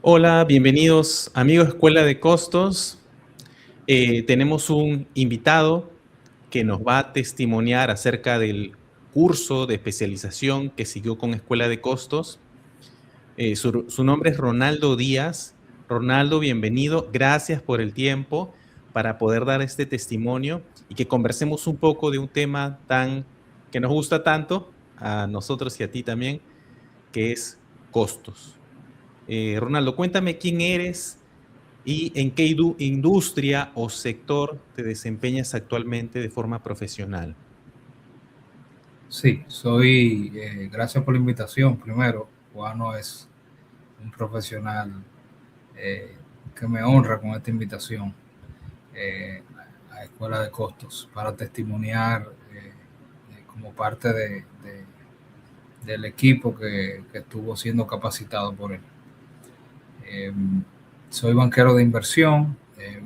Hola, bienvenidos amigos Escuela de Costos. Tenemos un invitado que nos va a testimoniar acerca del curso de especialización que siguió con Escuela de Costos. Su nombre es Ronaldo Díaz. Ronaldo, bienvenido. Gracias por el tiempo para poder dar este testimonio y que conversemos un poco de un tema que nos gusta tanto a nosotros y a ti también, que es costos. Ronaldo, cuéntame quién eres y en qué industria o sector te desempeñas actualmente de forma profesional. Sí, gracias por la invitación. Primero, Juano es un profesional eh, que me honra con esta invitación a Escuela de Costos para testimoniar como parte del equipo que estuvo siendo capacitado por él. Eh, Soy banquero de inversión,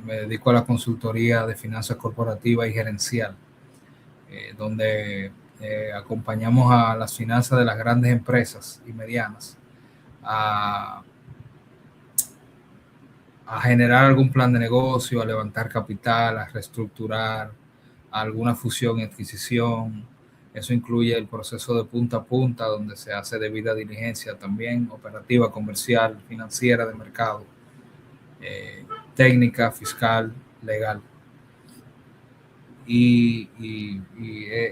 me dedico a la consultoría de finanzas corporativas y gerencial, donde acompañamos a las finanzas de las grandes empresas y medianas a, a generar algún plan de negocio, a levantar capital, a reestructurar, a alguna fusión y adquisición. Eso incluye el proceso de punta a punta, donde se hace debida diligencia también, operativa, comercial, financiera, de mercado, eh, técnica, fiscal, legal.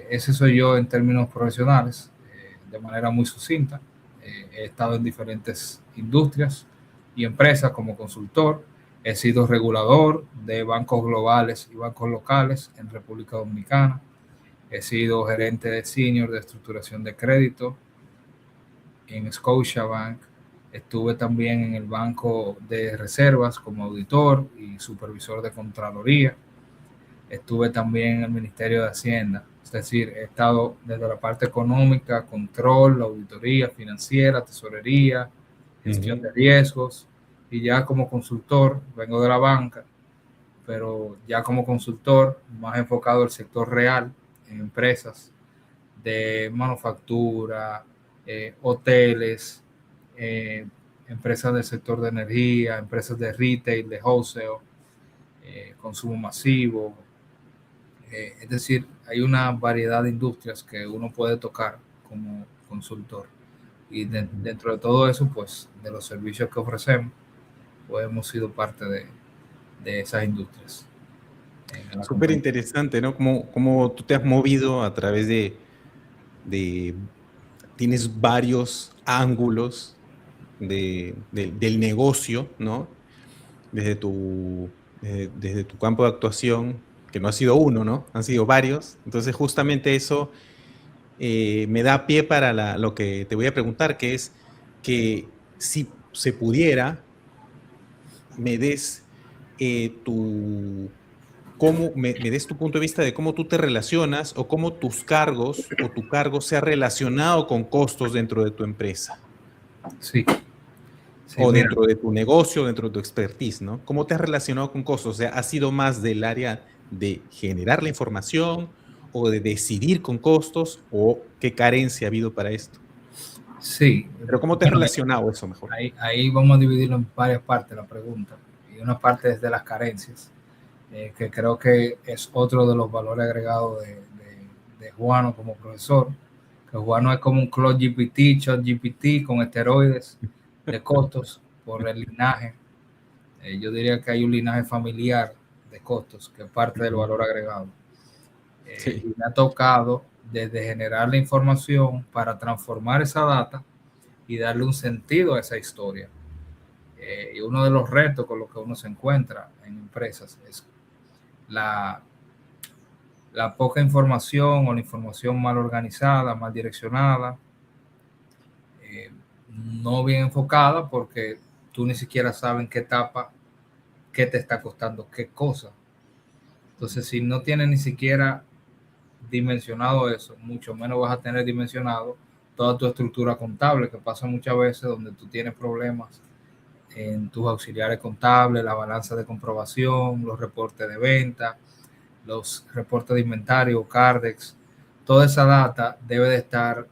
Ese soy yo en términos profesionales, de manera muy sucinta. He estado en diferentes industrias y empresas como consultor. He sido regulador de bancos globales y bancos locales en República Dominicana. He sido gerente de senior de estructuración de crédito en Scotiabank. Estuve también en el Banco de Reservas como auditor y supervisor de Contraloría. Estuve también en el Ministerio de Hacienda, es decir, he estado desde la parte económica, control, auditoría financiera, tesorería, gestión de riesgos, y ya como consultor, vengo de la banca, pero ya como consultor más enfocado al sector real, en empresas de manufactura, hoteles, eh, empresas del sector de energía, empresas de retail, de wholesale, consumo masivo. Es decir, hay una variedad de industrias que uno puede tocar como consultor. Y dentro de todo eso, pues, de los servicios que ofrecemos, pues hemos sido parte de esas industrias en la Súper compañía. interesante, ¿no? Cómo tú te has movido a través de tienes varios ángulos del negocio, ¿no? Desde tu campo de actuación, que no ha sido uno, ¿no? Han sido varios. Entonces, justamente eso me da pie para lo que te voy a preguntar, que es que si se pudiera, me des me des tu punto de vista de cómo tú te relacionas o cómo tus cargos o tu cargo se ha relacionado con costos dentro de tu empresa Sí, sí, o mira, dentro de tu negocio, dentro de tu expertise, ¿no? ¿Cómo te has relacionado con costos? O sea, ¿has sido más del área de generar la información o de decidir con costos o qué carencia ha habido para esto? sí. Pero ¿cómo te has Bueno, relacionado eso mejor? ahí vamos a dividirlo en varias partes la pregunta. Y una parte es de las carencias, que creo que es otro de los valores agregados de Juano como profesor, que Juano es como un Cloud GPT, Chat GPT con esteroides de costos por el linaje. Yo diría que hay un linaje familiar de costos que es parte del valor agregado. Y Sí. me ha tocado desde generar la información para transformar esa data y darle un sentido a esa historia. Y uno de los retos con los que uno se encuentra en empresas es la, la poca información o la información mal organizada, mal direccionada, eh, no bien enfocada, porque tú ni siquiera sabes en qué etapa, qué te está costando, qué cosa. Entonces, si no tienes ni siquiera dimensionado eso, mucho menos vas a tener dimensionado toda tu estructura contable, que pasa muchas veces donde tú tienes problemas en tus auxiliares contables, la balanza de comprobación, los reportes de venta, los reportes de inventario, Cardex. Toda esa data debe de estar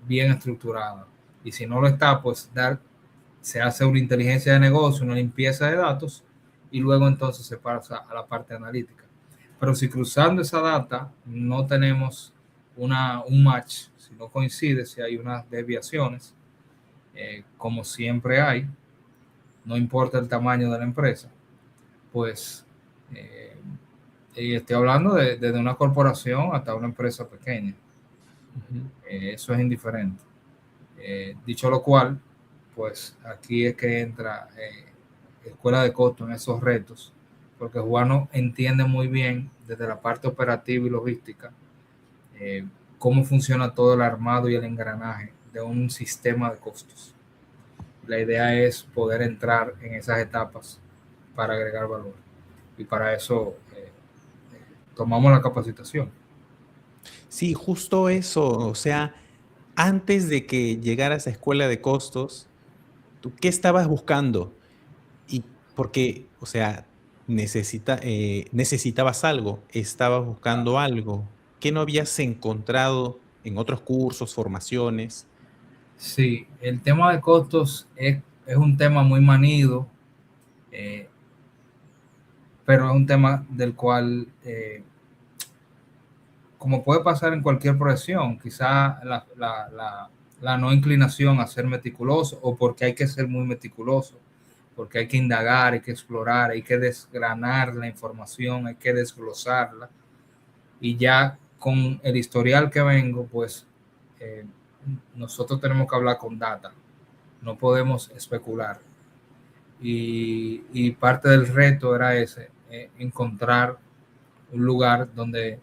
bien estructurada. Y si no lo está, pues dar se hace una inteligencia de negocio, una limpieza de datos, y luego entonces se pasa a la parte analítica. Pero si cruzando esa data no tenemos un match, si no coincide, si hay unas desviaciones, como siempre hay, no importa el tamaño de la empresa, pues y estoy hablando desde una corporación hasta una empresa pequeña. Eso es indiferente. Dicho lo cual, pues aquí es que entra Escuela de Costos en esos retos, porque Juano entiende muy bien desde la parte operativa y logística cómo funciona todo el armado y el engranaje de un sistema de costos. La idea es poder entrar en esas etapas para agregar valor, y para eso tomamos la capacitación. Sí, justo eso. O sea, antes de que llegaras a escuela de costos, ¿tú qué estabas buscando? Y porque, o sea, necesitabas algo, estabas buscando algo. ¿Qué no habías encontrado en otros cursos, formaciones? Sí, el tema de costos es un tema muy manido, eh, pero es un tema del cual, como puede pasar en cualquier profesión, quizá la no inclinación a ser meticuloso, o porque hay que ser muy meticuloso, porque hay que indagar, hay que explorar, hay que desgranar la información, hay que desglosarla, y ya con el historial que vengo, pues eh, nosotros tenemos que hablar con data, no podemos especular. Y parte del reto era ese, encontrar un lugar donde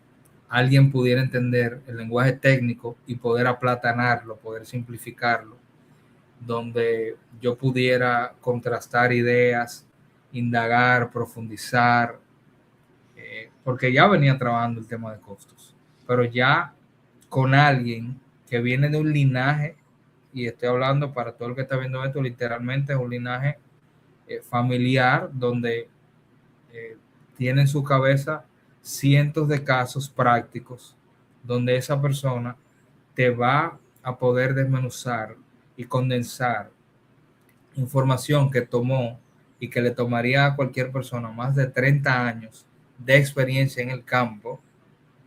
alguien pudiera entender el lenguaje técnico y poder aplatanarlo, poder simplificarlo, donde yo pudiera contrastar ideas, indagar, profundizar, porque ya venía trabajando el tema de costos, pero ya con alguien que viene de un linaje, y estoy hablando para todo el que está viendo esto, literalmente es un linaje familiar donde tiene en su cabeza cientos de casos prácticos donde esa persona te va a poder desmenuzar y condensar información que tomó y que le tomaría a cualquier persona más de 30 años de experiencia en el campo,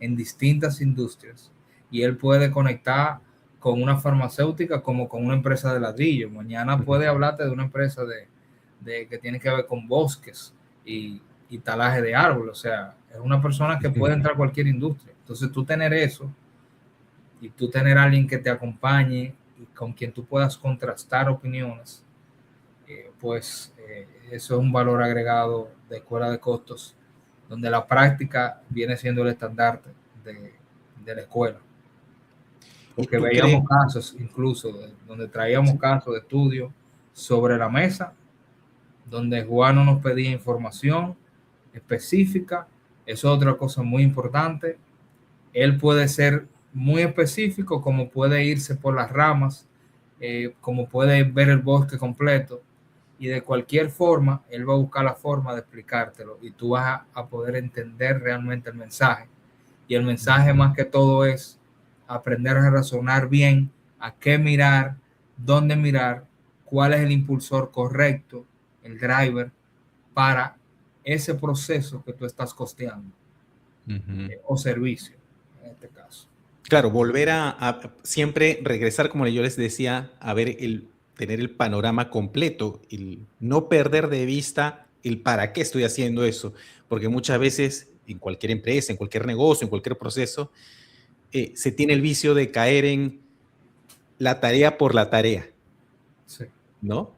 en distintas industrias, y él puede conectar con una farmacéutica como con una empresa de ladrillo. Mañana puede hablarte de una empresa que tiene que ver con bosques y talaje de árboles. O sea, es una persona que puede entrar a cualquier industria. Entonces tú tener eso y tú tener a alguien que te acompañe y con quien tú puedas contrastar opiniones, pues eso es un valor agregado de escuela de costos, donde la práctica viene siendo el estandarte de la escuela. ¿Y Porque tú crees? veíamos casos, incluso donde traíamos casos de estudio sobre la mesa, donde Juan no nos pedía información específica. Eso es otra cosa muy importante. Él puede ser muy específico, como puede irse por las ramas, como puede ver el bosque completo, y de cualquier forma, él va a buscar la forma de explicártelo, y tú vas a poder entender realmente el mensaje. Y el mensaje más que todo es aprender a razonar bien, a qué mirar, dónde mirar, cuál es el impulsor correcto, el driver, para ese proceso que tú estás costeando, o servicio, en este caso. Claro, volver a siempre regresar, como yo les decía, a ver tener el panorama completo, el no perder de vista el para qué estoy haciendo eso, porque muchas veces en cualquier empresa, en cualquier negocio, en cualquier proceso, se tiene el vicio de caer en la tarea por la tarea, Sí. ¿no?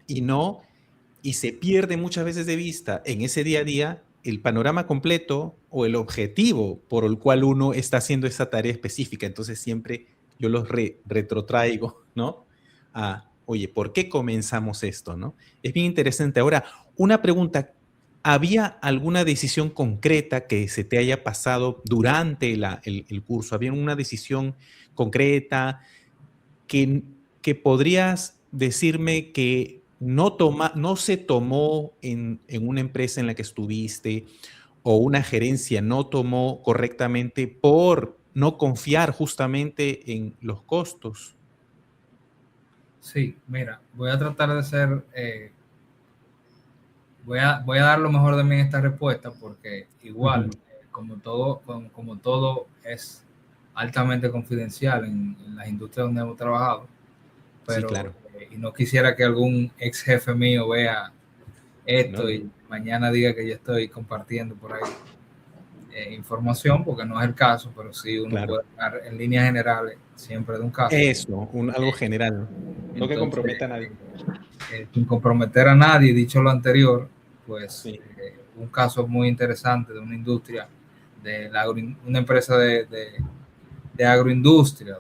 Y se pierde muchas veces de vista en ese día a día el panorama completo o el objetivo por el cual uno está haciendo esa tarea específica. Entonces siempre yo los retrotraigo, ¿no? Oye, ¿por qué comenzamos esto, no? Es bien interesante. Ahora, una pregunta. ¿Había alguna decisión concreta que se te haya pasado durante el curso? ¿Había una decisión concreta que, que podrías decirme que no se tomó en una empresa en la que estuviste o una gerencia no tomó correctamente por no confiar justamente en los costos? Sí, mira, voy a tratar de ser, voy a dar lo mejor de mí en esta respuesta porque igual, como todo es altamente confidencial en las industrias donde hemos trabajado, Sí, pero claro. y no quisiera que algún ex jefe mío vea No, esto no. y mañana diga que yo estoy compartiendo por ahí información, porque no es el caso, pero sí uno Claro. puede hablar en líneas generales siempre de un caso. Eso, algo general. No que Entonces, comprometa a nadie. sin comprometer a nadie, dicho lo anterior, pues Sí. un caso muy interesante de una industria, una empresa de agroindustria,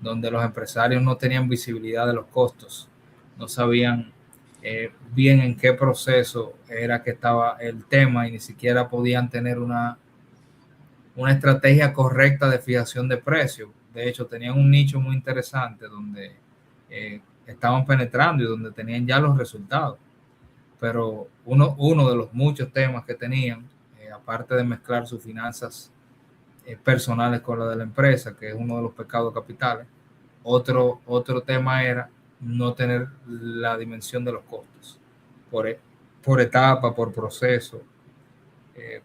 donde los empresarios no tenían visibilidad de los costos, no sabían bien en qué proceso era que estaba el tema y ni siquiera podían tener una estrategia correcta de fijación de precios. De hecho, tenían un nicho muy interesante donde estaban penetrando y donde tenían ya los resultados. Pero uno de los muchos temas que tenían, aparte de mezclar sus finanzas personales con la de la empresa, que es uno de los pecados capitales, otro tema era no tener la dimensión de los costos por, por etapa, por proceso,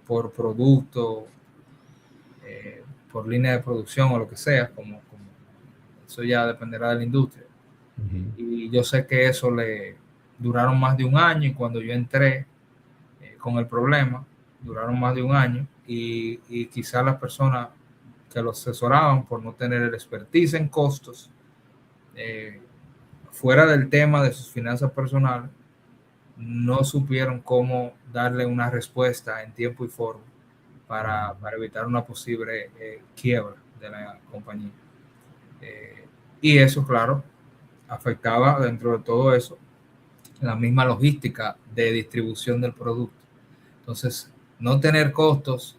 por producto, por línea de producción o lo que sea, eso ya dependerá de la industria. Y yo sé que eso le duraron más de un año y cuando yo entré con el problema, duraron más de un año y quizás las personas que lo asesoraban por no tener el expertise en costos, eh, fuera del tema de sus finanzas personales, no supieron cómo darle una respuesta en tiempo y forma para evitar una posible quiebra de la compañía. Eh, y eso, claro, afectaba dentro de todo eso la misma logística de distribución del producto. Entonces, no tener costos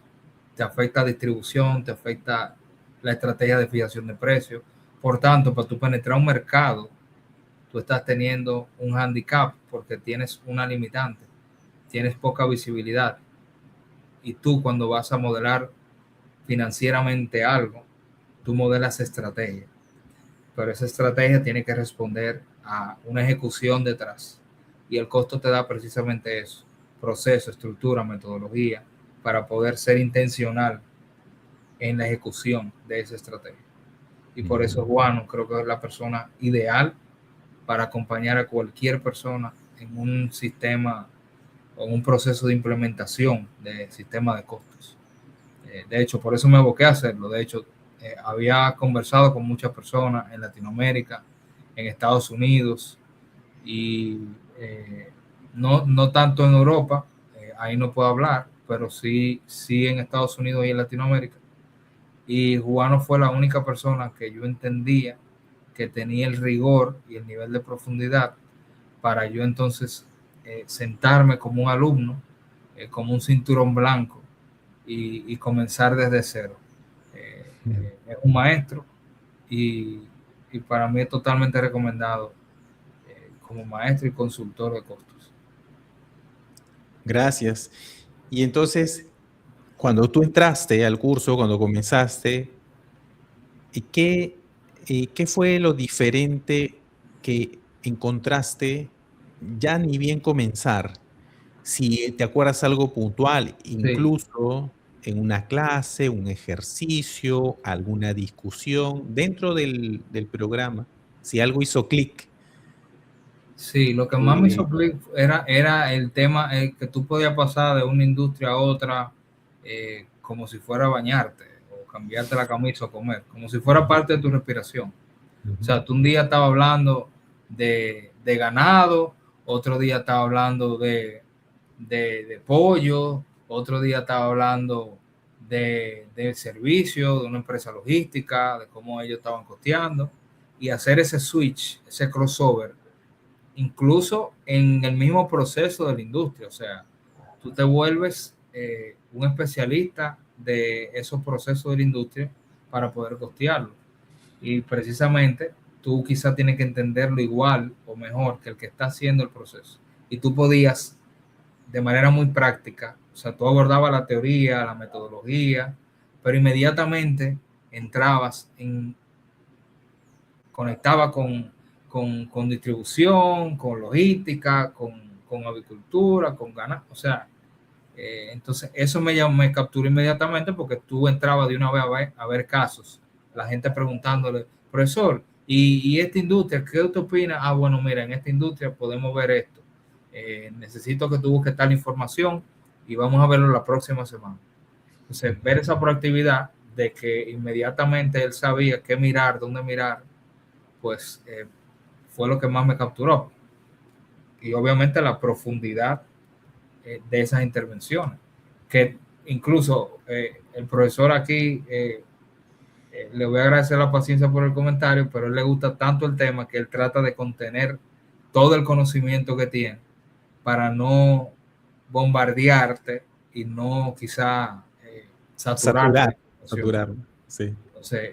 te afecta distribución, te afecta la estrategia de fijación de precios. Por tanto, para tú penetrar un mercado, tú estás teniendo un handicap porque tienes una limitante, tienes poca visibilidad. Y tú cuando vas a modelar financieramente algo, tú modelas estrategia, pero esa estrategia tiene que responder a una ejecución detrás. Y el costo te da precisamente eso, proceso, estructura, metodología, para poder ser intencional en la ejecución de esa estrategia. Y por eso Juan creo que es la persona ideal para acompañar a cualquier persona en un sistema o en un proceso de implementación de sistema de costos. De hecho, por eso me aboqué a hacerlo. De hecho, había conversado con muchas personas en Latinoamérica, en Estados Unidos y no tanto en Europa, ahí no puedo hablar, pero sí en Estados Unidos y en Latinoamérica. Y Juano fue la única persona que yo entendía que tenía el rigor y el nivel de profundidad para yo entonces sentarme como un alumno, como un cinturón blanco y comenzar desde cero. Es un maestro y para mí es totalmente recomendado como maestro y consultor de costos. Gracias. Y entonces, cuando tú entraste al curso, cuando comenzaste, ¿qué, qué fue lo diferente que encontraste ya ni bien comenzar? Si te acuerdas algo puntual, Sí, incluso en una clase, un ejercicio, alguna discusión dentro del programa, si algo hizo clic. sí, lo que más me eh, hizo clic era el tema que tú podías pasar de una industria a otra como si fuera a bañarte o cambiarte la camisa o comer, como si fuera parte de tu respiración. O Ujú. sea, tú un día estabas hablando de ganado, otro día estabas hablando de pollo, otro día estaba hablando de servicio, de una empresa logística, de cómo ellos estaban costeando, y hacer ese switch, ese crossover, incluso en el mismo proceso de la industria. O sea, tú te vuelves un especialista de esos procesos de la industria para poder costearlo. Y precisamente tú quizás tienes que entenderlo igual o mejor que el que está haciendo el proceso. Y tú podías de manera muy práctica. O sea, tú abordabas la teoría, la metodología, pero inmediatamente entrabas conectaba con distribución, con logística, con avicultura, con ganas, o sea, entonces eso me capturó inmediatamente porque tú entrabas de una vez a ver casos, la gente preguntándole, profesor, ¿y esta industria, qué usted opina? Ah, bueno, mira, en esta industria podemos ver esto. Necesito que tú busques tal información y vamos a verlo la próxima semana. Entonces, ver esa proactividad de que inmediatamente él sabía qué mirar, dónde mirar, pues fue lo que más me capturó. Y obviamente la profundidad de esas intervenciones, que incluso el profesor aquí, le voy a agradecer la paciencia por el comentario, pero a él le gusta tanto el tema que él trata de contener todo el conocimiento que tiene para no bombardearte y no quizá saturarte. Saturar, sí. Entonces,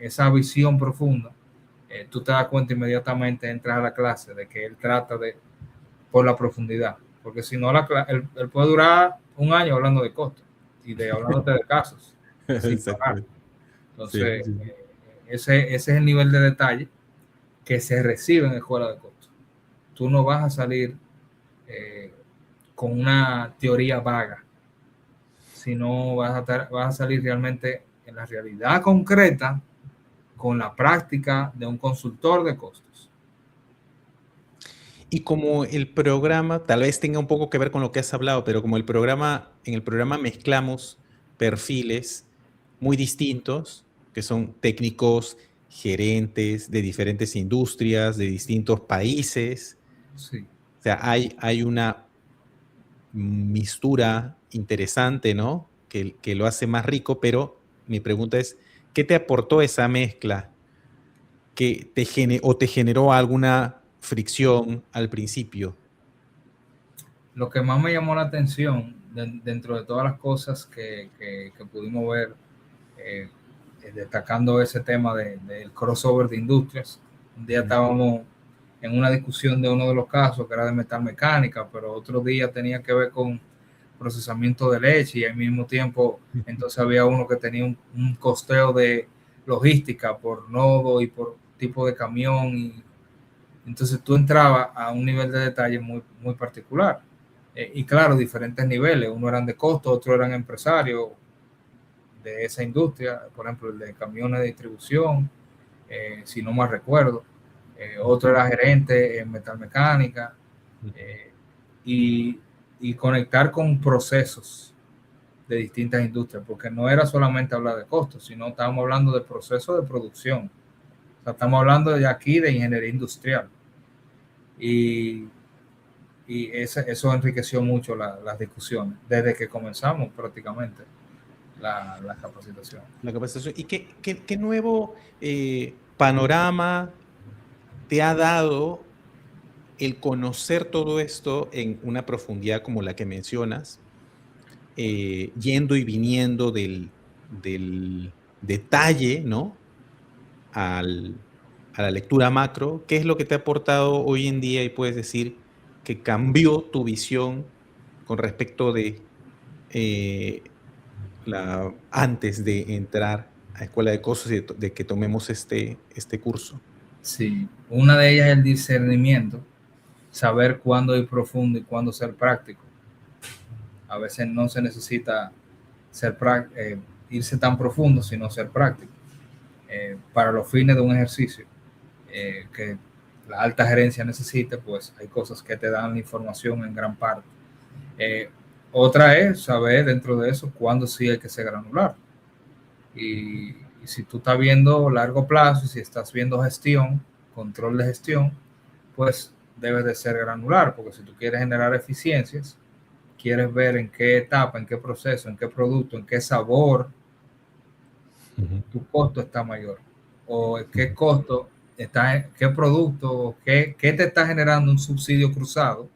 esa visión profunda, tú te das cuenta inmediatamente, entras a la clase, de que él trata de, por la profundidad, porque si no, él puede durar un año hablando de costos y hablándote de casos, sin parar. Exacto. Sí, Entonces, sí. ese es el nivel de detalle que se recibe en escuela de costos. Tú no vas a salir con una teoría vaga, sino vas a salir realmente en la realidad concreta con la práctica de un consultor de costos. Y como el programa, tal vez tenga un poco que ver con lo que has hablado, pero como en el programa mezclamos perfiles muy distintos, que son técnicos, gerentes de diferentes industrias, de distintos países. Sí. O sea, hay una mistura interesante, ¿no? Que lo hace más rico, pero mi pregunta es, ¿qué te aportó esa mezcla? ¿Que te generó alguna fricción al principio? Lo que más me llamó la atención dentro de todas las cosas que pudimos ver, eh, destacando ese tema del crossover de industrias, un día estábamos en una discusión de uno de los casos que era de metal mecánica, pero otro día tenía que ver con procesamiento de leche y al mismo tiempo entonces había uno que tenía un costeo de logística por nodo y por tipo de camión y entonces tú entrabas a un nivel de detalle muy, muy particular. Y claro, diferentes niveles, uno eran de costo, otro eran empresarios de esa industria, por ejemplo el de camiones de distribución, si no mal recuerdo, otro era gerente en metalmecánica, eh, y, y conectar con procesos de distintas industrias, porque no era solamente hablar de costos, sino estábamos hablando de procesos de producción. O sea, estamos hablando de aquí de ingeniería industrial. Y, eso enriqueció mucho las discusiones desde que comenzamos prácticamente la capacitación. La capacitación. ¿Y qué nuevo panorama te ha dado el conocer todo esto en una profundidad como la que mencionas, yendo y viniendo del detalle, ¿no? Al, a la lectura macro? ¿Qué es lo que te ha aportado hoy en día y puedes decir que cambió tu visión con respecto de antes de entrar a Escuela de Costos y de que tomemos este curso? Sí, una de ellas es el discernimiento, saber cuándo ir profundo y cuándo ser práctico. A veces no se necesita irse tan profundo, sino ser práctico. Para los fines de un ejercicio que la alta gerencia necesite, pues hay cosas que te dan la información en gran parte. Otra es saber dentro de eso cuándo sí hay que ser granular. Y si tú estás viendo largo plazo, si estás viendo gestión, control de gestión, pues debes de ser granular, porque si tú quieres generar eficiencias, quieres ver en qué etapa, en qué proceso, en qué producto, en qué sabor tu costo está mayor, o en qué costo está, qué producto, qué te está generando un subsidio cruzado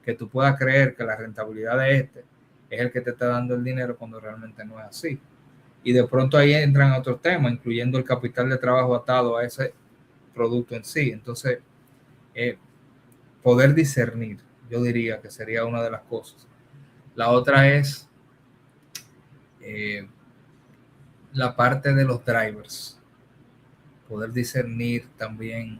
que tú puedas creer que la rentabilidad de este es el que te está dando el dinero cuando realmente no es así. Y de pronto ahí entran otros temas, incluyendo el capital de trabajo atado a ese producto en sí. Entonces, poder discernir, yo diría que sería una de las cosas. La otra es la parte de los drivers, poder discernir también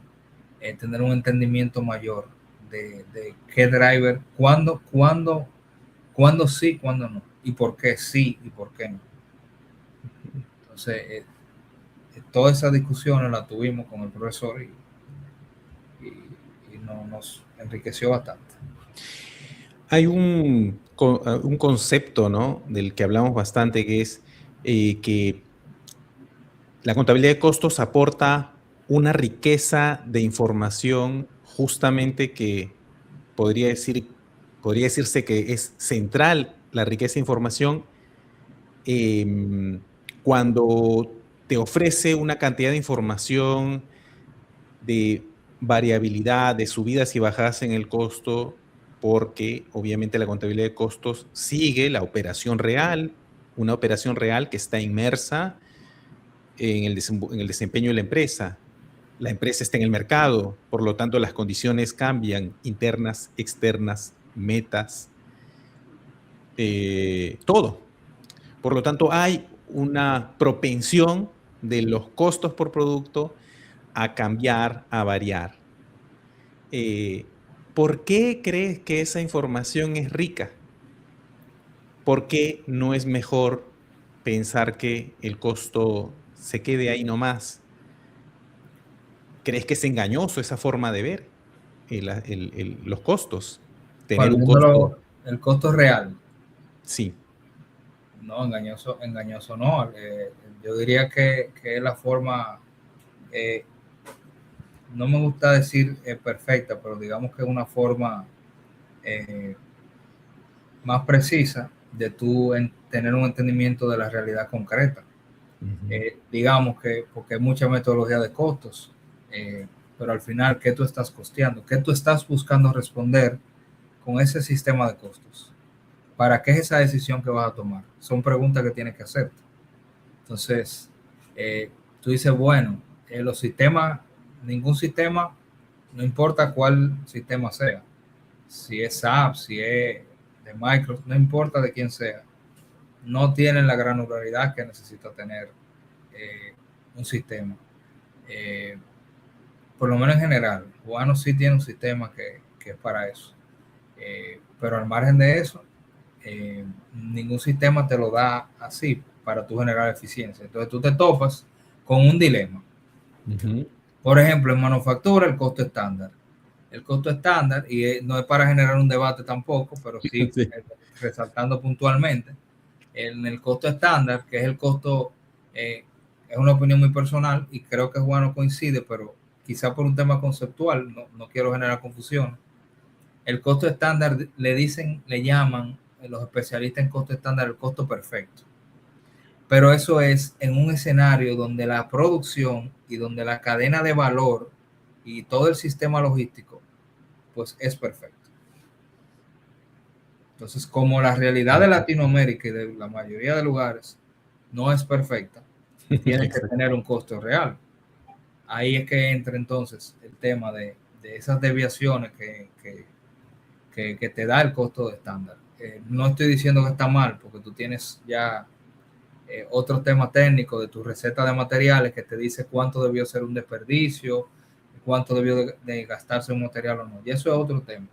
tener un entendimiento mayor de qué driver, cuándo sí, cuándo no, y por qué sí y por qué no. Entonces, todas esas discusiones las tuvimos con el profesor y nos enriqueció bastante. Hay un concepto, ¿no?, del que hablamos bastante, que es que la contabilidad de costos aporta una riqueza de información justamente que podría decirse que es central la riqueza de información cuando te ofrece una cantidad de información de variabilidad, de subidas y bajadas en el costo, porque obviamente la contabilidad de costos sigue la operación real, una operación real que está inmersa en el desempeño de la empresa. La empresa está en el mercado, por lo tanto las condiciones cambian, internas, externas, metas, todo. Por lo tanto, hay una propensión de los costos por producto a cambiar, a variar. ¿Por qué crees que esa información es rica? ¿Por qué no es mejor pensar que el costo se quede ahí nomás? ¿Crees que es engañoso esa forma de ver los costos? Tener un costo. El costo real. Sí. No, engañoso no. Yo diría que es la forma, no me gusta decir perfecta, pero digamos que es una forma más precisa de tú tener un entendimiento de la realidad concreta. Digamos que, porque hay mucha metodología de costos, pero al final, ¿qué tú estás costeando? ¿Qué tú estás buscando responder con ese sistema de costos? ¿Para qué es esa decisión que vas a tomar? Son preguntas que tienes que hacerte. Entonces, tú dices, bueno, los sistemas, ningún sistema, no importa cuál sistema sea, si es SAP, si es de Microsoft, no importa de quién sea, no tienen la granularidad que necesita tener un sistema. Por lo menos en general, Guano sí tiene un sistema que es para eso. Pero al margen de eso, ningún sistema te lo da así para tú generar eficiencia. Entonces tú te topas con un dilema. Por ejemplo, en manufactura, el costo estándar. El costo estándar, y no es para generar un debate tampoco, pero sí, sí. Resaltando puntualmente, en el costo estándar, que es el costo, es una opinión muy personal y creo que Juan no coincide, pero quizá por un tema conceptual, no quiero generar confusión. El costo estándar le llaman los especialistas en costo estándar el costo perfecto. Pero eso es en un escenario donde la producción y donde la cadena de valor y todo el sistema logístico, pues es perfecto. Entonces, como la realidad de Latinoamérica y de la mayoría de lugares no es perfecta, tiene que tener un costo real. Ahí es que entra entonces el tema de esas desviaciones que te da el costo de estándar. No estoy diciendo que está mal, porque tú tienes ya otro tema técnico de tu receta de materiales que te dice cuánto debió ser un desperdicio, cuánto debió de gastarse un material o no. Y eso es otro tema.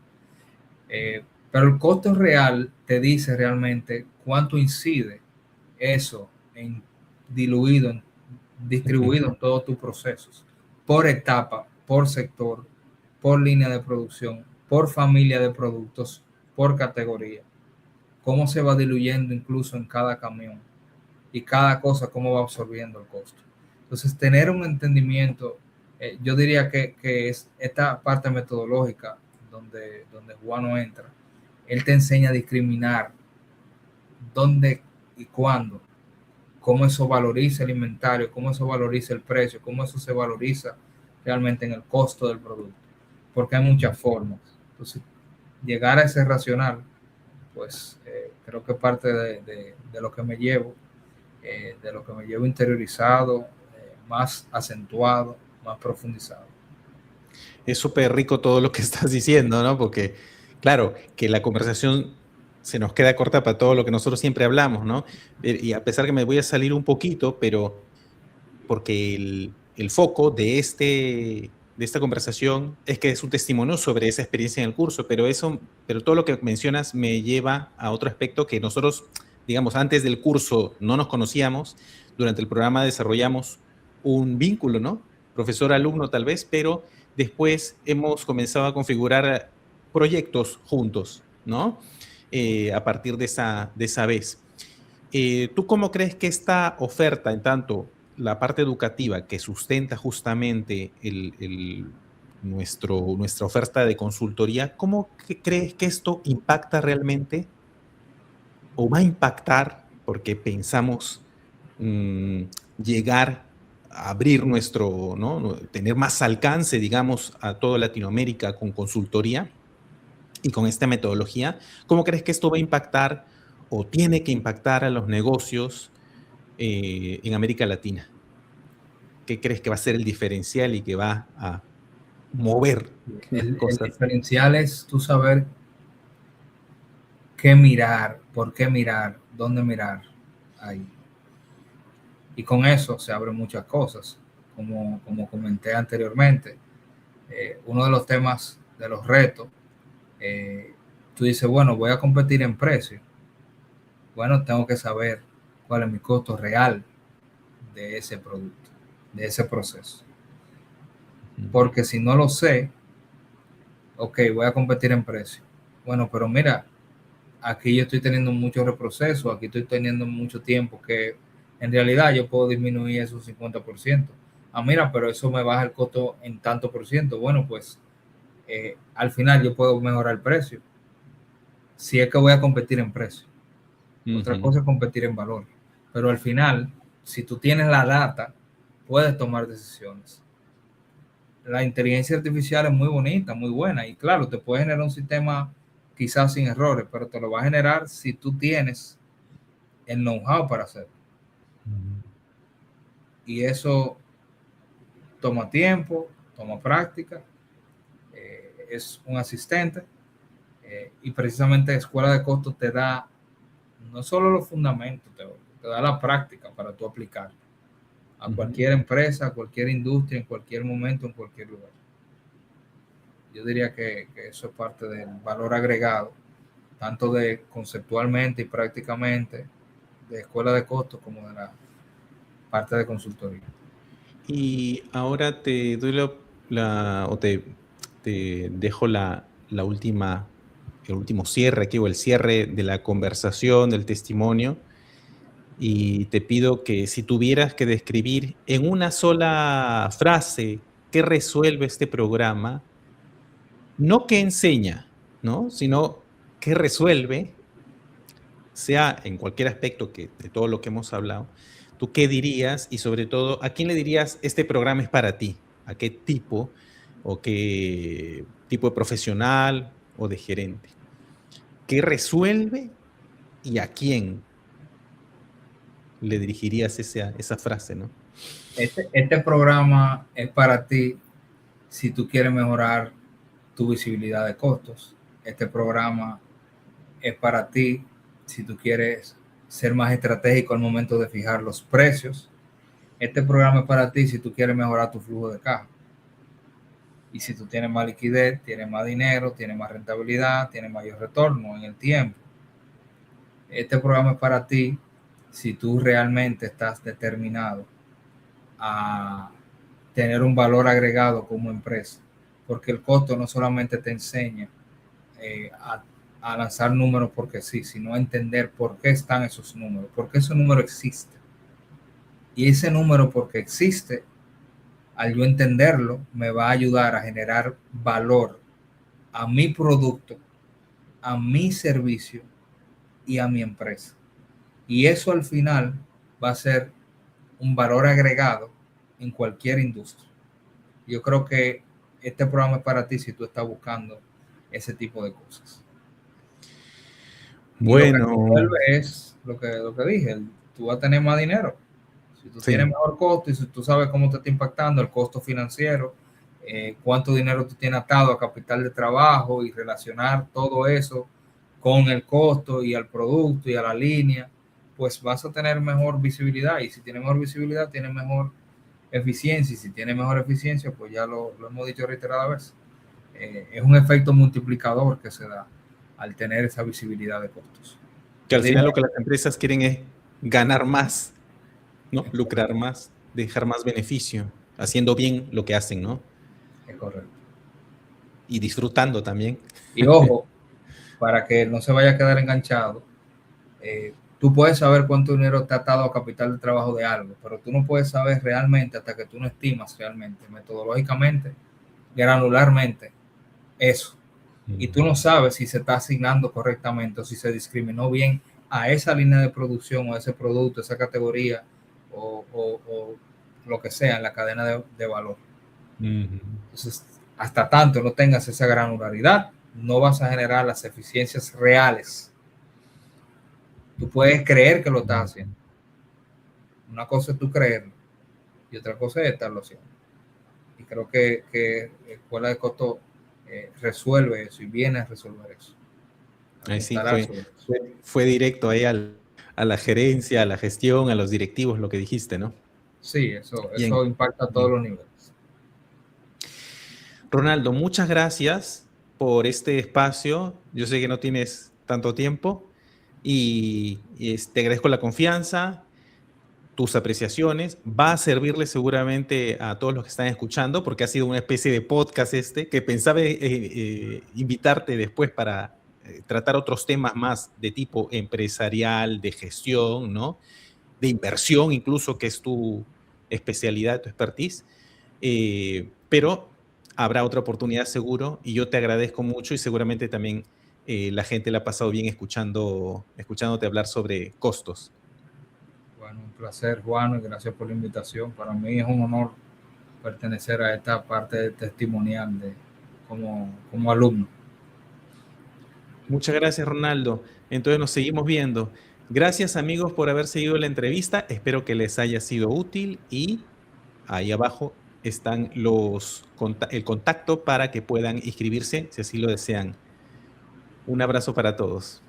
Pero el costo real te dice realmente cuánto incide eso en distribuido en todos tus procesos, por etapa, por sector, por línea de producción, por familia de productos, por categoría. Cómo se va diluyendo incluso en cada camión y cada cosa, cómo va absorbiendo el costo. Entonces, tener un entendimiento, yo diría que es esta parte metodológica donde Juan entra. Él te enseña a discriminar dónde y cuándo, cómo eso valoriza el inventario, cómo eso valoriza el precio, cómo eso se valoriza realmente en el costo del producto, porque hay muchas formas. Entonces, llegar a ese racional, pues creo que parte de lo que me llevo, de lo que me llevo interiorizado, más acentuado, más profundizado. Es súper rico todo lo que estás diciendo, ¿no? Porque, claro, que la conversación se nos queda corta para todo lo que nosotros siempre hablamos, ¿no? Y a pesar que me voy a salir un poquito, pero porque el foco de de esta conversación es que es un testimonio sobre esa experiencia en el curso, pero todo lo que mencionas me lleva a otro aspecto que nosotros, digamos, antes del curso no nos conocíamos, durante el programa desarrollamos un vínculo, ¿no? Profesor-alumno tal vez, pero después hemos comenzado a configurar proyectos juntos, ¿no? A partir de esa vez. ¿Tú cómo crees que esta oferta, en tanto la parte educativa que sustenta justamente nuestra oferta de consultoría, cómo crees que esto impacta realmente o va a impactar, porque pensamos llegar a abrir ¿no? Tener más alcance, digamos, a toda Latinoamérica con consultoría y con esta metodología? ¿Cómo crees que esto va a impactar o tiene que impactar a los negocios en América Latina? ¿Qué crees que va a ser el diferencial y que va a mover las El cosas? diferencial es tú saber qué mirar, por qué mirar, dónde mirar ahí. Y con eso se abren muchas cosas, como comenté anteriormente. Uno de los temas, de los retos, tú dices, bueno, voy a competir en precio. Bueno, tengo que saber cuál es mi costo real de ese producto, de ese proceso. Porque si no lo sé, ok, voy a competir en precio. Bueno, pero mira, aquí yo estoy teniendo mucho reproceso, aquí estoy teniendo mucho tiempo que en realidad yo puedo disminuir eso un 50%. Ah, mira, pero eso me baja el costo en tanto por ciento. Bueno, pues al final yo puedo mejorar el precio. Si es que voy a competir en precio. Otra cosa es competir en valor. Pero al final, si tú tienes la data, puedes tomar decisiones. La inteligencia artificial es muy bonita, muy buena. Y claro, te puede generar un sistema quizás sin errores, pero te lo va a generar si tú tienes el know-how para hacerlo. Y eso toma tiempo, toma práctica, es un asistente. Y precisamente Escuela de Costos te da no solo los fundamentos, te da la práctica para tú aplicar a cualquier empresa, a cualquier industria, en cualquier momento, en cualquier lugar. Yo diría que eso es parte del valor agregado, tanto de conceptualmente y prácticamente de Escuela de Costos como de la parte de consultoría. Y ahora te doy te dejo el último cierre aquí, o el cierre de la conversación, del testimonio, y te pido que si tuvieras que describir en una sola frase qué resuelve este programa, no qué enseña, ¿no? Sino qué resuelve, sea en cualquier aspecto de todo lo que hemos hablado, ¿tú qué dirías? Y sobre todo, ¿a quién le dirías este programa es para ti? ¿A qué tipo o qué tipo de profesional o de gerente? ¿Qué resuelve y a quién le dirigirías esa frase, ¿no? Este programa es para ti si tú quieres mejorar tu visibilidad de costos. Este programa es para ti si tú quieres ser más estratégico al momento de fijar los precios. Este programa es para ti si tú quieres mejorar tu flujo de caja. Y si tú tienes más liquidez, tienes más dinero, tienes más rentabilidad, tienes mayor retorno en el tiempo. Este programa es para ti si tú realmente estás determinado a tener un valor agregado como empresa. Porque el costo no solamente te enseña a lanzar números porque sí, sino a entender por qué están esos números, por qué ese número existe. Y ese número, porque existe, al yo entenderlo, me va a ayudar a generar valor a mi producto, a mi servicio y a mi empresa. Y eso al final va a ser un valor agregado en cualquier industria. Yo creo que este programa es para ti si tú estás buscando ese tipo de cosas. Y lo que Bueno, resuelve es lo que dije, tú vas a tener más dinero. Si tú tienes sí. mejor costo y si tú sabes cómo te está impactando el costo financiero, cuánto dinero tú tienes atado a capital de trabajo y relacionar todo eso con el costo y al producto y a la línea, pues vas a tener mejor visibilidad. Y si tienes mejor visibilidad, tienes mejor eficiencia, y si tiene mejor eficiencia, pues ya lo hemos dicho reiteradas veces, es un efecto multiplicador que se da al tener esa visibilidad de costos. Que al final lo que las empresas quieren es ganar más, ¿no? Lucrar más, dejar más beneficio, haciendo bien lo que hacen, ¿no? Es correcto. Y disfrutando también. Y ojo, para que no se vaya a quedar enganchado, tú puedes saber cuánto dinero te ha atado a capital de trabajo de algo, pero tú no puedes saber realmente hasta que tú no estimas realmente, metodológicamente, granularmente, eso. Y tú no sabes si se está asignando correctamente o si se discriminó bien a esa línea de producción o a ese producto, esa categoría o lo que sea en la cadena de valor. Entonces, hasta tanto no tengas esa granularidad, no vas a generar las eficiencias reales. Tú puedes creer que lo estás haciendo. Una cosa es tú creerlo y otra cosa es estarlo haciendo. Y creo que Escuela de Costos resuelve eso y viene a resolver eso. Ahí sí, fue directo ahí a la gerencia, a la gestión, a los directivos, lo que dijiste, ¿no? Sí, eso impacta a todos los niveles. Ronaldo, muchas gracias por este espacio. Yo sé que no tienes tanto tiempo y te agradezco la confianza, tus apreciaciones. Va a servirle seguramente a todos los que están escuchando porque ha sido una especie de podcast que pensaba invitarte después para tratar otros temas más de tipo empresarial, de gestión, ¿no? De inversión incluso, que es tu especialidad, tu expertise. Pero habrá otra oportunidad seguro y yo te agradezco mucho y seguramente también la gente la ha pasado bien escuchándote hablar sobre costos. Bueno, un placer, Juan, y gracias por la invitación. Para mí es un honor pertenecer a esta parte testimonial como alumno. Muchas gracias, Ronaldo. Entonces nos seguimos viendo. Gracias, amigos, por haber seguido la entrevista. Espero que les haya sido útil y ahí abajo están el contacto para que puedan inscribirse si así lo desean. Un abrazo para todos.